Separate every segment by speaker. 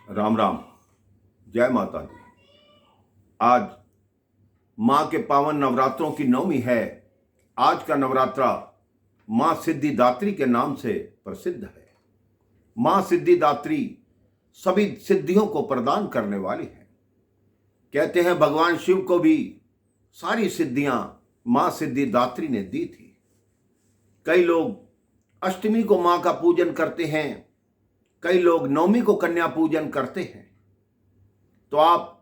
Speaker 1: राम राम। जय माता दी। आज माँ के पावन नवरात्रों की नवमी है। आज का नवरात्रा माँ सिद्धिदात्री के नाम से प्रसिद्ध है। माँ सिद्धिदात्री सभी सिद्धियों को प्रदान करने वाली है। कहते हैं भगवान शिव को भी सारी सिद्धियां माँ सिद्धिदात्री ने दी थी। कई लोग अष्टमी को माँ का पूजन करते हैं, कई लोग नवमी को कन्या पूजन करते हैं। तो आप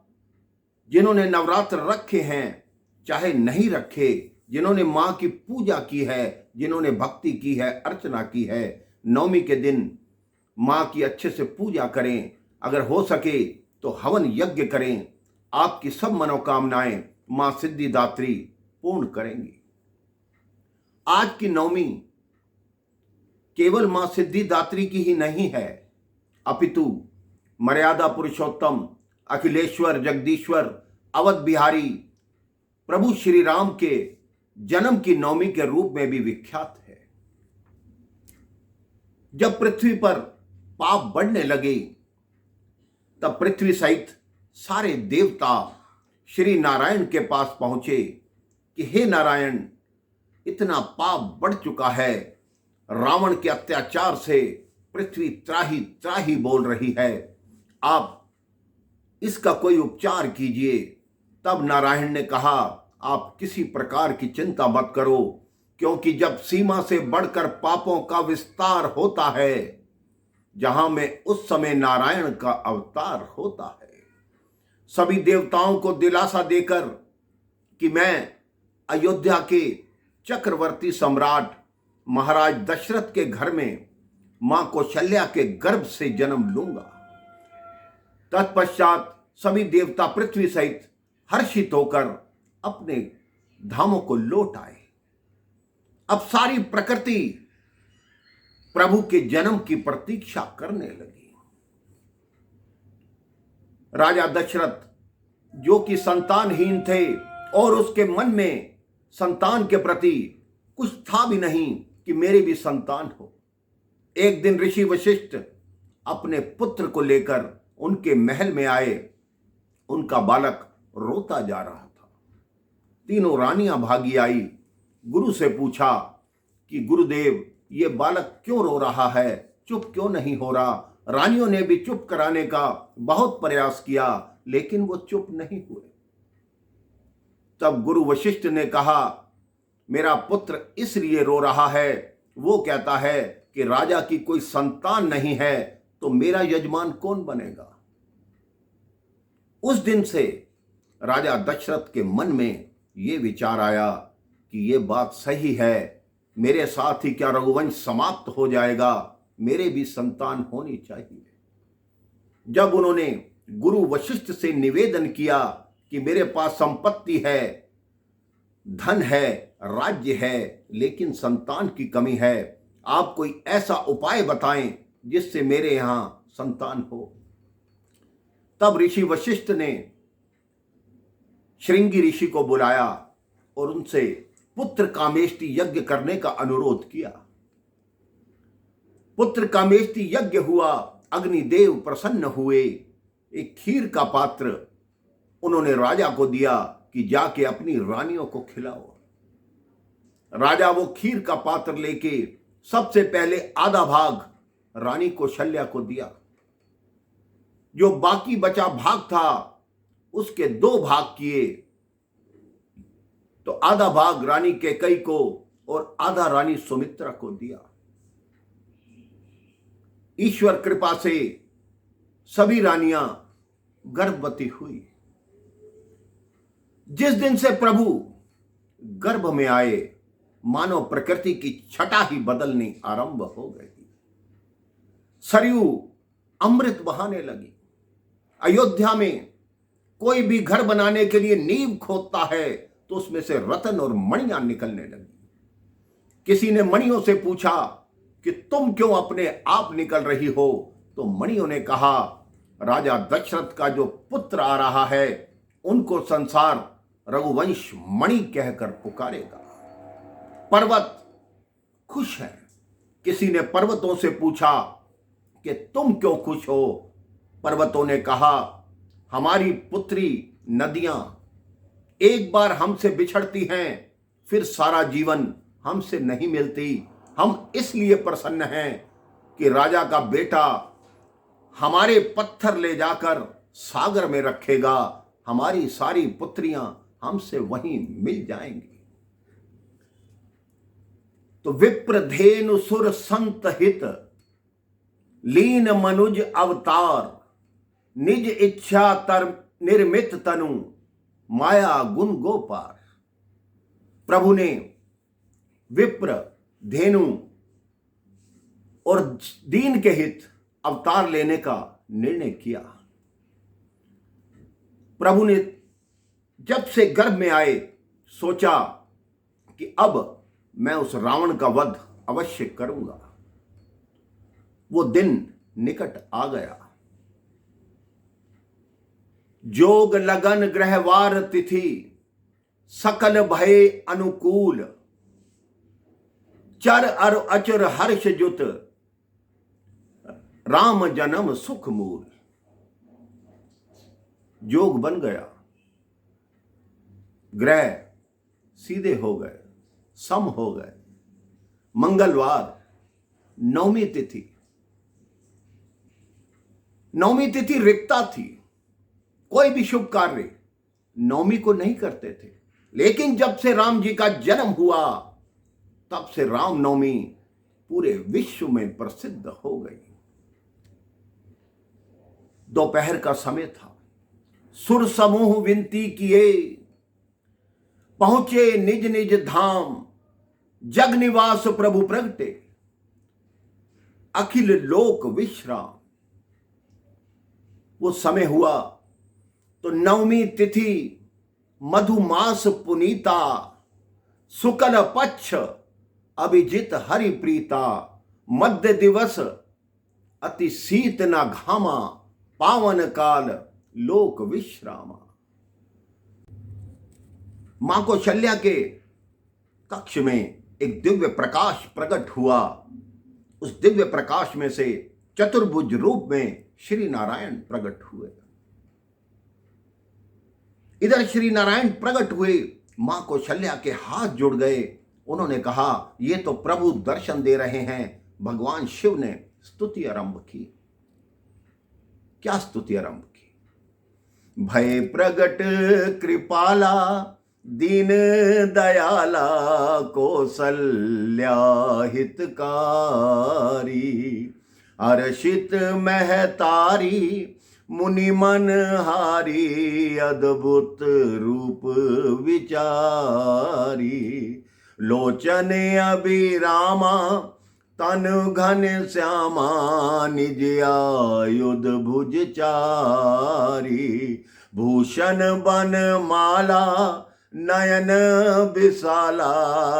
Speaker 1: जिन्होंने नवरात्र रखे हैं, चाहे नहीं रखे, जिन्होंने माँ की पूजा की है, जिन्होंने भक्ति की है, अर्चना की है, नवमी के दिन माँ की अच्छे से पूजा करें। अगर हो सके तो हवन यज्ञ करें। आपकी सब मनोकामनाएं माँ सिद्धिदात्री पूर्ण करेंगी। आज की नवमी केवल माँ सिद्धिदात्री की ही नहीं है, अपितु मर्यादा पुरुषोत्तम अखिलेश्वर जगदीश्वर अवध बिहारी प्रभु श्री राम के जन्म की नवमी के रूप में भी विख्यात है। जब पृथ्वी पर पाप बढ़ने लगे तब पृथ्वी सहित सारे देवता श्री नारायण के पास पहुंचे कि हे नारायण, इतना पाप बढ़ चुका है, रावण के अत्याचार से पृथ्वी त्राही त्राही बोल रही है, आप इसका कोई उपचार कीजिए। तब नारायण ने कहा, आप किसी प्रकार की चिंता मत करो, क्योंकि जब सीमा से बढ़कर पापों का विस्तार होता है, जहां में उस समय नारायण का अवतार होता है। सभी देवताओं को दिलासा देकर कि मैं अयोध्या के चक्रवर्ती सम्राट महाराज दशरथ के घर में मां कौशल्या के गर्भ से जन्म लूंगा। तत्पश्चात सभी देवता पृथ्वी सहित हर्षित होकर अपने धामों को लौट आए। अब सारी प्रकृति प्रभु के जन्म की प्रतीक्षा करने लगी। राजा दशरथ, जो कि संतानहीन थे और उसके मन में संतान के प्रति कुछ था भी नहीं कि मेरे भी संतान हो, एक दिन ऋषि वशिष्ठ अपने पुत्र को लेकर उनके महल में आए। उनका बालक रोता जा रहा था। तीनों रानियां भागी आई, गुरु से पूछा कि गुरुदेव, ये बालक क्यों रो रहा है, चुप क्यों नहीं हो रहा। रानियों ने भी चुप कराने का बहुत प्रयास किया, लेकिन वो चुप नहीं हुए। तब गुरु वशिष्ठ ने कहा, मेरा पुत्र इसलिए रो रहा है, वो कहता है कि राजा की कोई संतान नहीं है, तो मेरा यजमान कौन बनेगा। उस दिन से राजा दशरथ के मन में ये विचार आया कि ये बात सही है, मेरे साथ ही क्या रघुवंश समाप्त हो जाएगा, मेरे भी संतान होनी चाहिए। जब उन्होंने गुरु वशिष्ठ से निवेदन किया कि मेरे पास संपत्ति है, धन है, राज्य है, लेकिन संतान की कमी है, आप कोई ऐसा उपाय बताएं जिससे मेरे यहां संतान हो। तब ऋषि वशिष्ठ ने श्रृंगी ऋषि को बुलाया और उनसे पुत्र कामेष्टि यज्ञ करने का अनुरोध किया। पुत्र कामेष्टि यज्ञ हुआ, अग्निदेव प्रसन्न हुए। एक खीर का पात्र उन्होंने राजा को दिया कि जाके अपनी रानियों को खिलाओ। राजा वो खीर का पात्र लेके सबसे पहले आधा भाग रानी कौशल्या को दिया। जो बाकी बचा भाग था उसके 2 भाग किए, तो आधा भाग रानी कैकेयी को और आधा रानी सुमित्रा को दिया। ईश्वर कृपा से सभी रानियां गर्भवती हुई। जिस दिन से प्रभु गर्भ में आए, मानव प्रकृति की छटा ही बदलनी आरंभ हो गई। सरयू अमृत बहाने लगी। अयोध्या में कोई भी घर बनाने के लिए नींव खोदता है तो उसमें से रत्न और मणियां निकलने लगी। किसी ने मणियों से पूछा कि तुम क्यों अपने आप निकल रही हो, तो मणियों ने कहा, राजा दशरथ का जो पुत्र आ रहा है उनको संसार रघुवंश मणि कहकर पुकारेगा। पर्वत खुश है। किसी ने पर्वतों से पूछा कि तुम क्यों खुश हो, पर्वतों ने कहा, हमारी पुत्री नदियां एक बार हमसे बिछड़ती हैं, फिर सारा जीवन हमसे नहीं मिलती। हम इसलिए प्रसन्न हैं कि राजा का बेटा हमारे पत्थर ले जाकर सागर में रखेगा, हमारी सारी पुत्रियां हमसे वहीं मिल जाएंगी। तो विप्रधेनु सुर संत हित, लीन मनुज अवतार, निज इच्छा तर निर्मित तनु, माया गुण गोपार। प्रभु ने विप्र, धेनु और दीन के हित अवतार लेने का निर्णय किया। प्रभु ने जब से गर्भ में आए सोचा कि अब मैं उस रावण का वध अवश्य करूंगा। वो दिन निकट आ गया। जोग लगन ग्रहवार तिथि, सकल भय अनुकूल, चर अर अचर हर्ष जुत, राम जन्म सुख मूल। जोग बन गया, ग्रह सीधे हो गए, सम हो गए। मंगलवार नवमी तिथि, नवमी तिथि रिक्ता थी। कोई भी शुभ कार्य नवमी को नहीं करते थे, लेकिन जब से राम जी का जन्म हुआ तब से राम नवमी पूरे विश्व में प्रसिद्ध हो गई। दोपहर का समय था। सुर समूह विनती किए, पहुंचे निज निज धाम, जग निवास प्रभु प्रगटे, अखिल लोक विश्राम। वो समय हुआ तो नवमी तिथि मधुमास पुनीता, शुक्ल पक्ष अभिजित हरि प्रीता, मध्य दिवस अति शीत न घामा, पावन काल लोक विश्रामा। मां कौशल्या के कक्ष में एक दिव्य प्रकाश प्रकट हुआ। उस दिव्य प्रकाश में से चतुर्भुज रूप में श्री नारायण प्रकट हुए। इधर श्री नारायण प्रकट हुए, मां कौशल्या के हाथ जुड़ गए। उन्होंने कहा, ये तो प्रभु दर्शन दे रहे हैं। भगवान शिव ने स्तुति आरंभ की। क्या स्तुति आरंभ की? भय प्रगट कृपाला, दीन दयाला, कौसल्या हितकारी, हर्षित महतारी, मुनि मन हारी, अद्भुत रूप विचारी, लोचन अभिरामा, तन घन श्यामा, निज आयुध भुज चारी, भूषण बन माला, नयन विशाला,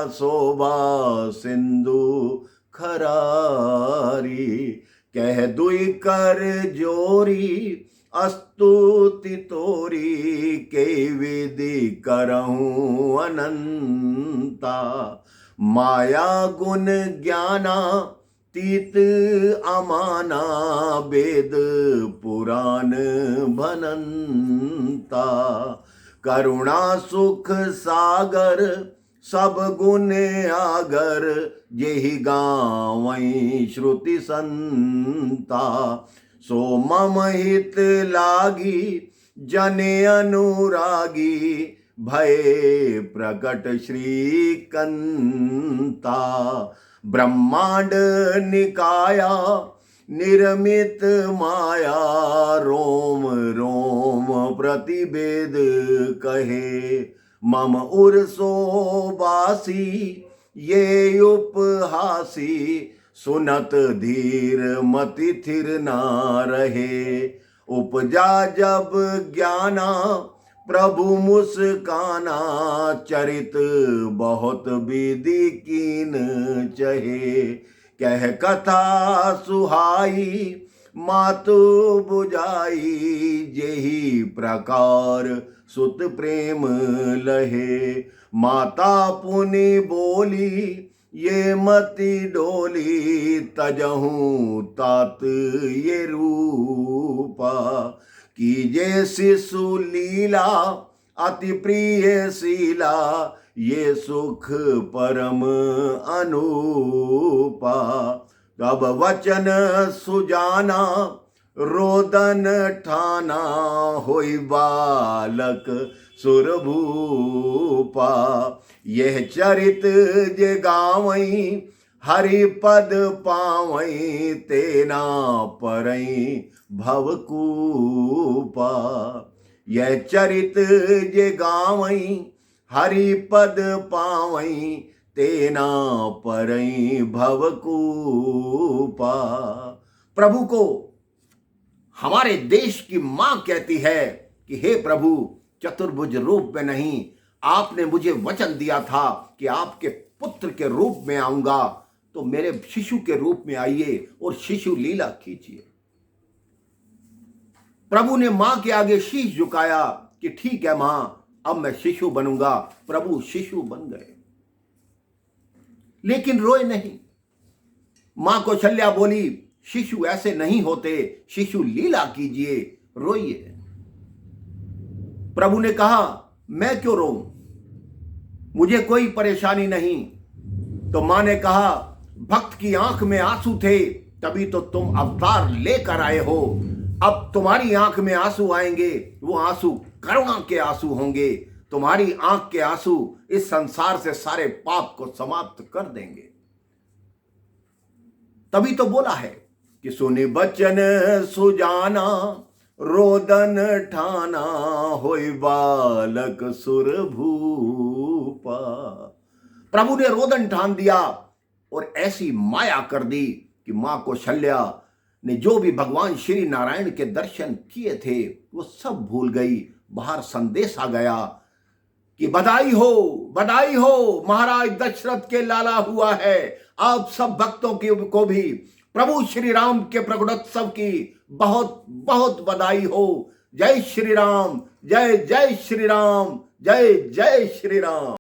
Speaker 1: शोभा सिंधु खरारी, कह दुई कर जोरी, स्तुति तोरी, के विधि करहूं अनंता, माया गुण ज्ञाना, तीत अमाना, वेद पुराण भनंता, करुणा सुख सागर, सब गुण आगर, जेहि गावई श्रुति संता, सो मम हित लागी, जने अनुरागी, भय प्रकट श्रीकंता, ब्रह्मांड निकाया, निर्मित माया, रोम रोम प्रतिवेद कहे, मम उर्सो बासी, ये उपहासी, सुनत धीर मति थिर ना रहे, उपजा जब ज्ञाना, प्रभु मुस्काना, चरित बहुत विधि कीन चहे, कह कथा सुहाई, मातु बुझाई, जेहि प्रकार सुत प्रेम लहे, माता पुनि बोली, ये मति डोली तजहूं तात ये रूपा, कीजे शिशु लीला अति प्रिय शीला, ये सुख परम अनूपा। तब वचन सुजाना रोदन ठाना, होई बालक सुरभूपा। यह चरित जे गावई हरि पद पावई, तेना परई भवकूपा। यह चरित जे गावई हरि पद पावई, तेना परई भवकूपा। प्रभु को हमारे देश की मां कहती है कि हे प्रभु, चतुर्भुज रूप में नहीं, आपने मुझे वचन दिया था कि आपके पुत्र के रूप में आऊंगा, तो मेरे शिशु के रूप में आइए और शिशु लीला कीजिए। प्रभु ने मां के आगे शीश झुकाया कि ठीक है मां, अब मैं शिशु बनूंगा। प्रभु शिशु बन गए, लेकिन रोए नहीं। मां कौशल्या बोली, शिशु ऐसे नहीं होते, शिशु लीला कीजिए, रोइए। प्रभु ने कहा, मैं क्यों रोऊं, मुझे कोई परेशानी नहीं। तो मां ने कहा, भक्त की आंख में आंसू थे, तभी तो तुम अवतार लेकर आए हो। अब तुम्हारी आंख में आंसू आएंगे, वो आंसू करुणा के आंसू होंगे। तुम्हारी आंख के आंसू इस संसार से सारे पाप को समाप्त कर देंगे। तभी तो बोला है कि सुनि बचन सुजाना रोदन ठाना, होई बालक सुरभूपा। प्रभु ने रोदन ठान दिया और ऐसी माया कर दी कि मां कौशल्या ने जो भी भगवान श्री नारायण के दर्शन किए थे वो सब भूल गई। बाहर संदेश आ गया कि बधाई हो, महाराज दशरथ के लाला हुआ है। आप सब भक्तों को भी प्रभु श्री राम के प्रकटोत्सव की बहुत बहुत बधाई हो। जय श्री राम, जय जय श्री राम, जय जय श्री राम।